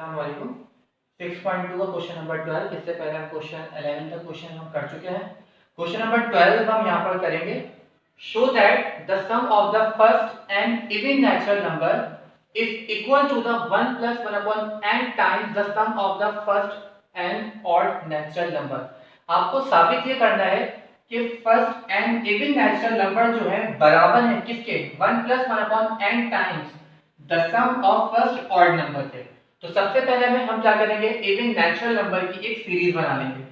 अस्सलाम वालेकुम। 6.2 का क्वेश्चन नंबर 12। इससे पहले हम क्वेश्चन 11 का क्वेश्चन हम कर चुके हैं। क्वेश्चन नंबर 12 हम यहाँ पर करेंगे। Show that the sum of the first and even natural number is equal to the 1 + 1 upon n times the sum of the first and odd natural number. आपको साबित ये करना है कि first and even natural number जो है बराबर है किसके, 1 + 1 upon n times the sum of first odd number के। तो सबसे पहले में हम क्या करेंगे, इवन नेचुरल नंबर की एक सीरीज बना लेंगे।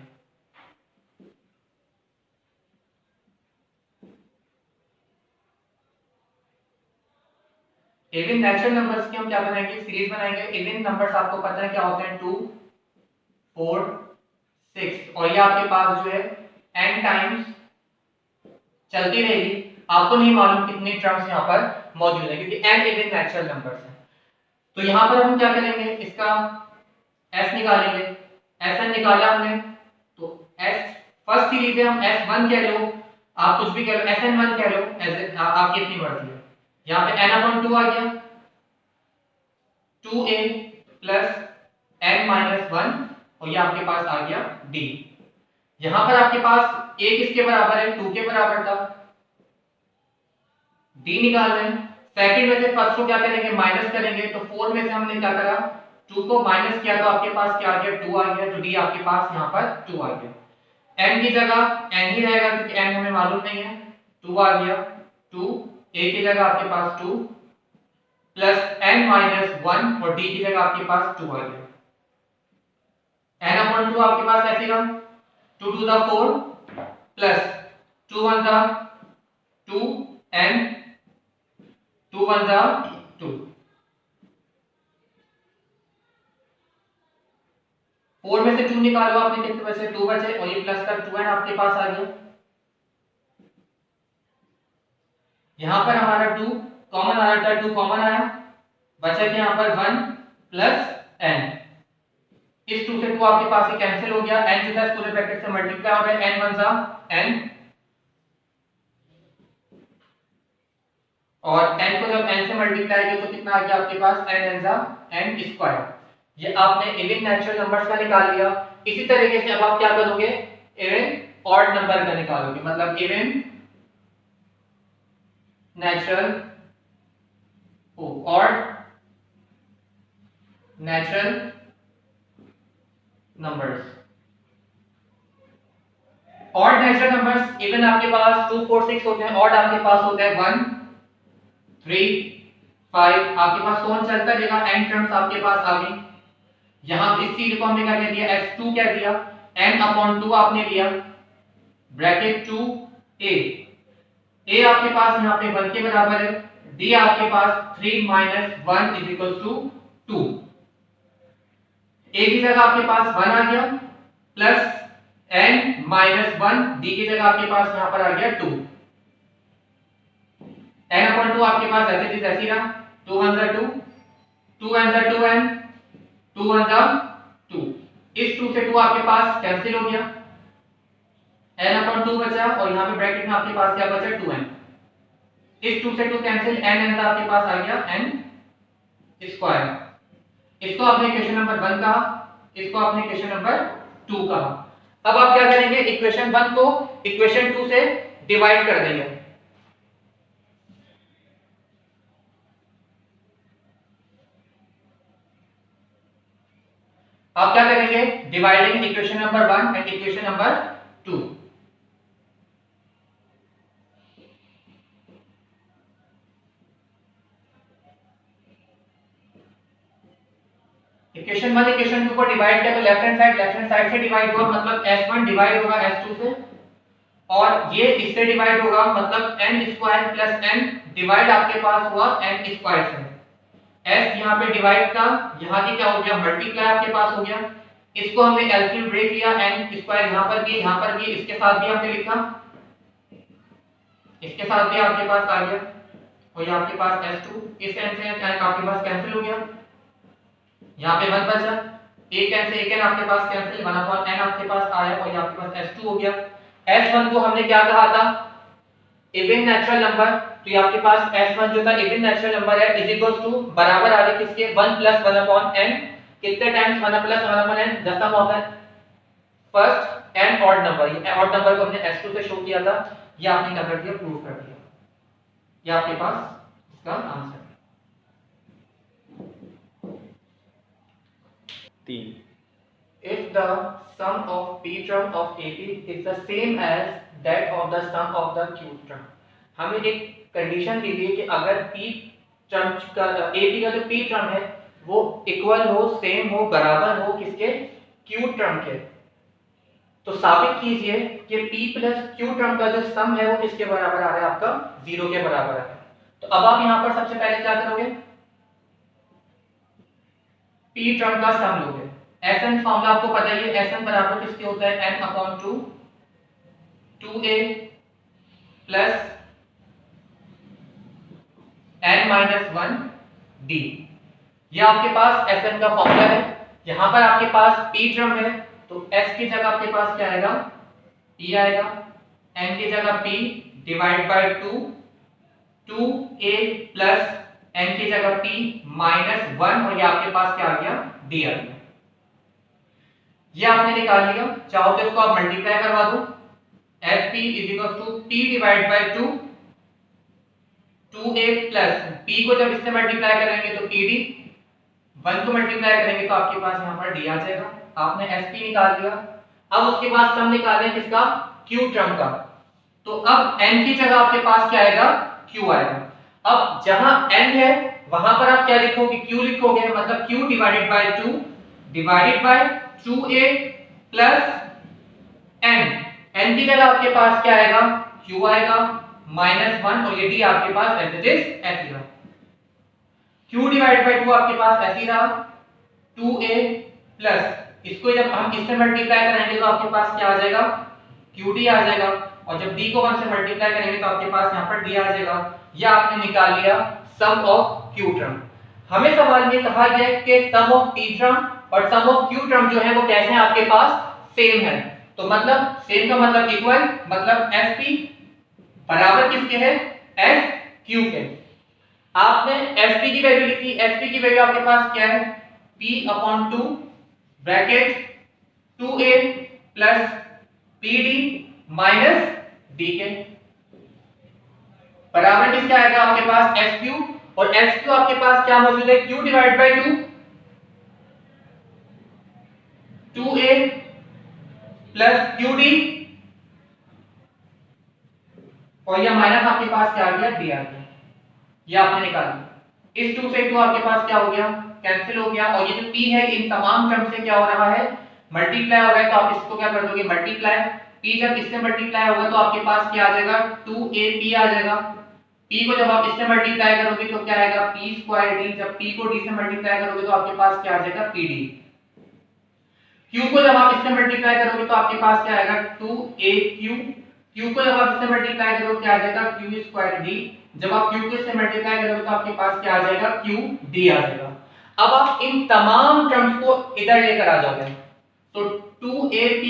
इवन नेचुरल नंबर्स की हम क्या बनाएंगे, सीरीज बनाएंगे। इवन नंबर्स आपको पता है क्या होते हैं, 2 4 6, और ये आपके पास जो है n टाइम्स चलती रहेगी। आपको नहीं मालूम कितने टर्म्स यहाँ पर मौजूद है क्योंकि n इवन नेचुरल नंबर्स है। तो यहाँ पर हम क्या करेंगे, इसका s निकालेंगे। Sn निकाला हमने तो s फर्स्ट सीरीज है, हम S1 कह लो, आप कुछ भी कह लो, Sn1 कह लो, आपकी अपनी मर्जी है। यहाँ पे n/2 आ गया, 2a प्लस n-1, और ये आपके पास आ गया d। यहाँ पर आपके पास a किसके बराबर है, 2 के बराबर था, d निकाल रहे हैं। सेकंड में से फर्स्ट को क्या करेंगे, माइनस करेंगे। तो 4 में से हमने क्या करा, 2 को माइनस किया तो आपके पास क्या आ गया, 2 आ गया। तो d आपके पास यहाँ पर 2 आ गया। n की जगह n ही रहेगा क्योंकि n हमें मालूम नहीं है, 2 आ गया। 2 a की जगह आपके पास 2 प्लस n-1, और d की जगह आपके पास 2 आ गया। n/2 आपके पास ऐसे रहा, 2 to the 4 plus 2 1 the 2 n 2 1 the 2, 4 में से 2 निकालो आपने, कितने बचे, 2 बचे, और ये प्लस का 2n आपके पास आ गया। यहां पर हमारा 2 कॉमन आया था, 2 कॉमन आया, बचा क्या यहाँ पर 1 प्लस n। इस 2 से 2 आपके पास ही कैंसिल हो गया, n जो था पूरे ब्रैकेट से मल्टीप्लाई हो गया, n 1 जा n, और n को जब n से मल्टीप्लाई किया तो कितना आ गया आपके पास, n n जा n स्क्वायर। ये आपने इवन नेचुरल नंबर्स का निकाल लिया। इसी तरीके से अब आप क्या करोगे, इवन ऑड नंबर का निकालोगे, मतलब even natural odd natural numbers. Odd natural numbers even आपके पास 2 4 6 होते हैं, ऑड आपके पास होता है 1 3 5, आपके पास सोन चलता रहेगा, n टर्म्स आपके पास आ गई। यहां इस चीज को हमने क्या कह दिया, s2 कह दिया, n/2 आपने लिया, ब्रैकेट 2a, a आपके पास यहां पे 1 के बराबर है, d आपके पास 3 - 1 = 2, a की जगह आपके पास 1 आ गया, प्लस n-1, d की जगह आपके पास यहां पर आ गया 2, n/2 आपके पास ऐसे ही रहा, 2 1 जा 2, 2 n जा 2n, 2 1 जा 2, इस 2 से 2 आपके पास कैंसिल हो गया, n/2 बचा, और यहां पे ब्रैकेट में आपके पास क्या बचा, 2n। इस 2 से 2 कैंसिल, n n आपके पास आ गया n स्क्वायर। इसको आपने इक्वेशन नंबर 1 कहा, इसको आपने इक्वेशन नंबर 2 कहा। अब आप क्या करेंगे, इक्वेशन 1 को इक्वेशन 2 से डिवाइड कर देंगे। आप क्या करेंगे, dividing equation number 1 and equation number 2। Equation 1 equation 2 को डिवाइड किया तो लेफ्ट हैंड साइड से डिवाइड हुआ, मतलब s1 डिवाइड होगा s2 से, और ये इससे डिवाइड होगा, मतलब n² प्लस n डिवाइड आपके पास हुआ n² से। s यहाँ पे डिवाइड था, यहाँ की क्या हो गया, मल्टीप्लाई आपके पास हो गया। इसको हमने एलसीएम ब्रेक लिया, n² यहाँ पर भी, यहाँ पर भी, इसके साथ भी हमने लिखा, इसके साथ भी आपके पास आ गया, और ये आपके पास s2, इस n से n आपके पास कैंसिल हो गया, यहाँ पे 1 बचा, एक n से एक n आपके पास कैंसिल, 1/n आपके पास आया, और ये आपके पास s2 हो गया। s1 को हमने क्या कहा था, इवन नेचुरल नंबर, तो ये आपके पास s1 जो था इवन नेचुरल नंबर है, इज इक्वल टू बराबर आ रही किसके, 1 + 1/n कितने times 1 plus 1 n the sum of the first and odd number. ये ऑड नंबर को हमने s2 से शो किया था, ये आपने क्या कर दिया, प्रूव कर दिया। ये आपके पास इसका आंसर है 3। If the sum of p term of AP is the same as that of the sum of the q term, हमें एक कंडीशन दी है कि अगर p टर्म का AP का जो p टर्म है वो इक्वल हो, सेम हो, बराबर हो किसके, q टर्म के, तो साबित कीजिए कि p प्लस q टर्म का जो सम है वो किसके बराबर आ रहा है, आपका 0 के बराबर है। तो अब आप यहां पर सबसे पहले क्या करोगे, p टर्म का सम लोगे। Sn फॉर्मूला आपको पता ही है, Sn बराबर किसके होता है, n/2 2a plus n-1 d। ये आपके पास Sn का फॉर्मूला है। यहां पर आपके पास p टर्म है तो s की जगह आपके पास क्या आएगा, p आएगा, n की जगह p divide by 2 2a plus n की जगह p -1 और ये आपके पास क्या आ गया, d आ गया। ये आपने निकाल लिया, चाहो तो इसको आप मल्टीप्लाई करवा दो, Sp p divide by 2 2a plus p को जब इससे मल्टीप्लाई करेंगे तो pd, 1 को मल्टीप्लाई करेंगे तो आपके पास यहां पर d आ जाएगा। आपने Sp निकाल लिया। अब उसके बाद सम निकालें किसका, q टर्म का, तो अब n की जगह आपके पास क्या आएगा, q आएगा। अब जहां n है वहां पर आप क्या लिखोगे, q लिखोगे, मतलब q divided by 2 divided by 2a plus n की जगह आपके पास क्या आएगा, q आएगा -1 और ये d आपके पास एज इट इज ऐसे रहा। q डिवाइड बाय 2 आपके पास ऐसे रहा 2a प्लस, इसको जब हम इससे मल्टीप्लाई करेंगे तो आपके पास क्या आ जाएगा, qd आ जाएगा, और जब d को 1 से मल्टीप्लाई करेंगे तो आपके पास यहां पर d आ जाएगा। ये आपने निकाल लिया सम ऑफ q टर्म। हमें सवाल में कहा गया है कि सम ऑफ p टर्म और सम ऑफ q टर्म जो है वो कैसे हैं, आपके पास सेम है। तो मतलब सेम का मतलब इक्वल, मतलब sp बराबर किसके है, sq के। आपने sp की वैल्यू लिखी, sp की वैल्यू आपके पास क्या है, p/2 bracket 2a plus pd minus d के बराबर किसका आएगा, आपके पास sq, और sq आपके पास क्या मौजूद है, q divide by 2 2a plus qd, और यह माइनस आपके पास क्या आ गया, d आ गया। ये आपने निकाला, इस 2 से 2 आपके पास क्या हो गया, कैंसिल हो गया, और ये जो p है इन तमाम टर्म से क्या हो रहा है, मल्टीप्लाई हो रहा है। तो आप इसको क्या कर दोगे, मल्टीप्लाई, p जब इससे मल्टीप्लाई होगा तो आपके पास क्या आ जाएगा, 2ab आ जाएगा। p को जब आप इससे मल्टीप्लाई करोगे तो क्या आएगा, p²d, जब p को d से मल्टीप्लाई करोगे तो आपके पास क्या आ जाएगा, pd। q को जब आप इससे मल्टीप्लाई करोगे तो आपके पास क्या आएगा, 2aq, q को जब आप इससे मल्टीप्लाई करोगे क्या आ जाएगा, q²d, जब आप q को इससे मल्टीप्लाई करोगे तो आपके पास क्या आ जाएगा, qd आ जाएगा। अब आप इन तमाम टर्म्स को इधर लेकर आ जाओगे तो 2ap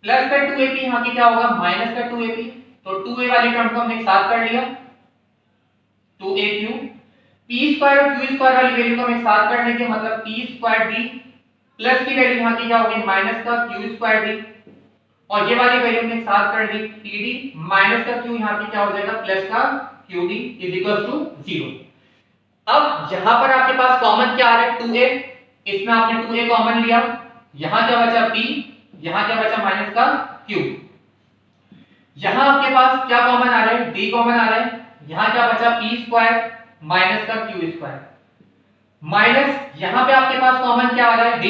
प्लस का 2ap यहां की क्या होगा, माइनस का 2ap, तो 2a वाली टर्म को हमने एक साथ कर लिया 2aq, p² और q² वाली वैल्यू को हम एक साथ कर लेंगे, मतलब p²d प्लस की वैल्यू यहां की क्या होगी, माइनस का q²d, और ये वाली वैल्यू हमने एक साथ कर ली pd माइनस का q यहां की क्या हो जाएगा, प्लस का qd इज इक्वल टू 0। अब यहां पर आपके पास कॉमन क्या आ रहा है, 2a, इसमें आपने 2a कॉमन लिया, यहां क्या बचा p, यहां क्या बचा माइनस का q, यहां आपके पास क्या कॉमन आ रहा है, d कॉमन आ रहा है, यहां क्या बचा p² माइनस का q², माइनस यहां पे आपके पास कॉमन क्या आ रहा है, d,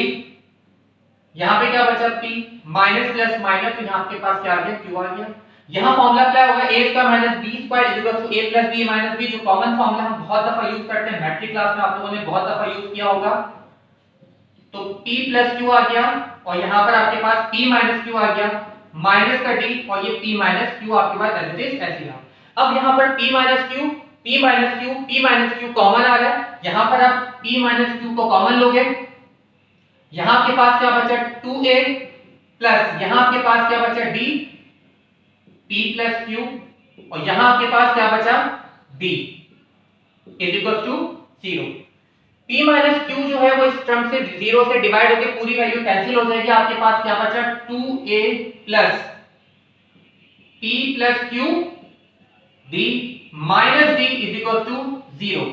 यहां पे क्या बचा p, माइनस प्लस माइनस, तो यहां आपके पास क्या आ गया, q आ गया। यहां फार्मूला क्या होगा, a² minus b² equal to a plus b minus b, जो कॉमन फार्मूला हम बहुत दफा यूज करते हैं, मैट्रिक क्लास में आप लोगों ने बहुत दफा यूज किया होगा। तो p प्लस q आ गया, और यहां पर आपके पास p माइनस q आ गया, माइनस का d, और ये p माइनस q आपके पास एज इट इज ऐसे रहा। अब यहां पर p minus q, p minus q, p minus q common आ रहा है, यहां पर आप p माइनस q को कॉमन लोगे, यहां आपके पास क्या बचा 2a प्लस यहां आपके पास क्या बचा d, p प्लस q, और यहां आपके पास क्या बचा d is equal to 0। p minus q जो है वो इस टर्म से 0 से डिवाइड होकर पूरी वैल्यू कैंसिल हो जाएगी, आपके पास क्या बचा 2a plus p plus q d minus d is equal to 0।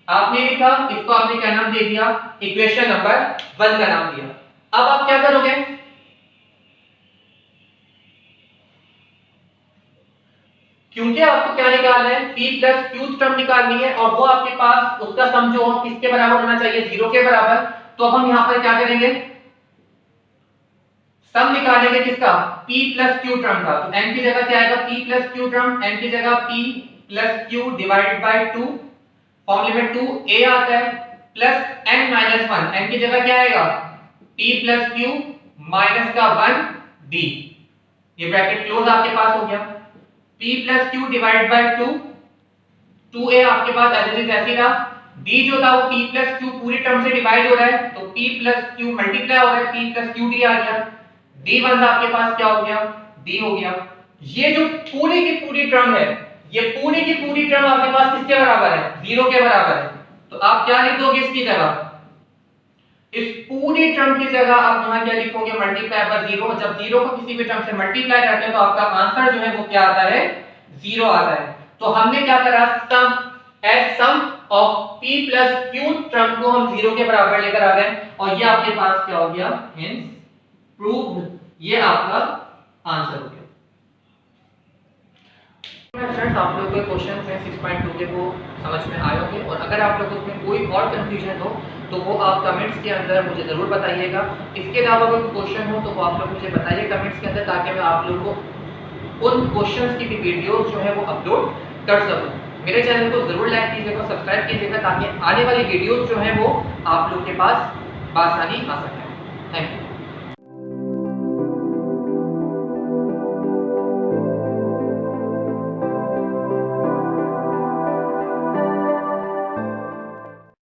आपने लिखा, इसको आपने क्या नाम दे दिया, इक्वेशन नंबर 1 का नाम दिया। अब आप क्या करोगे, क्योंकि आपको क्या निकालना है, p प्लस q टर्म निकालनी है और वो आपके पास उसका सम जो किसके बराबर होना चाहिए, 0 के बराबर। तो अब हम यहां पर क्या करेंगे, सम निकालेंगे किसका, p प्लस q टर्म का। तो n की जगह क्या आएगा, p plus q term, n की जगह p plus q divided by 2, फॉर्मूले में 2a आता है प्लस n माइनस 1, n की जगह क्या आएगा, p प्लस q माइनस का 1d, ये ब्रैकेट क्लोज आपके पास हो गया। p plus q divided by 2, 2a आपके पास एज इट इज ऐसे रहा, d जो था वो p प्लस q पूरी टर्म से डिवाइड हो रहा है तो p प्लस q मल्टीप्लाई हो रहा है, p प्लस qd आ गया, d वन आपके पास क्या हो गया, d हो गया। ये जो पूरी की पूरी टर्म है, ये पूरी की पूरी टर्म आपके पास किसके बराबर है, 0 के बराबर है। तो आप क्या लिख दोगे इसकी जगह, इस पूरी टर्म की जगह आप यहां क्या लिखोगे, मल्टीप्लाई बाय 0। जब 0 को किसी भी टर्म से मल्टीप्लाई करते हैं तो आपका आंसर जो है वो क्या आता है, 0 आता है। तो हमने क्या करा, sum of p plus q term को हम 0 के बराबर लेकर आ गए और ये आपके पास क्या हो गया, हेंस प्रूव्ड, ये आपका आंसर हो गया। फ्रेंड्स, आप लोगों के क्वेश्चन हैं 6.2 के वो समझ में आए होंगे और अगर आप लोगों में कोई और कंफ्यूजन हो तो वो आप कमेंट्स के अंदर मुझे ज़रूर बताइएगा। इसके अलावा कोई क्वेश्चन हो तो वो आप लोग मुझे बताइए कमेंट्स के अंदर, ताकि मैं आप लोगों को उन क्वेश्चंस की भी वीडियोस जो है वो अपलोड कर सकूं। मेरे चैनल को ज़रूर लाइक कीजिएगा, सब्सक्राइब कीजिएगा, ताकि आने वाली वीडियोस जो है वो आप लोग के पास आसानी आ सके। Thank you.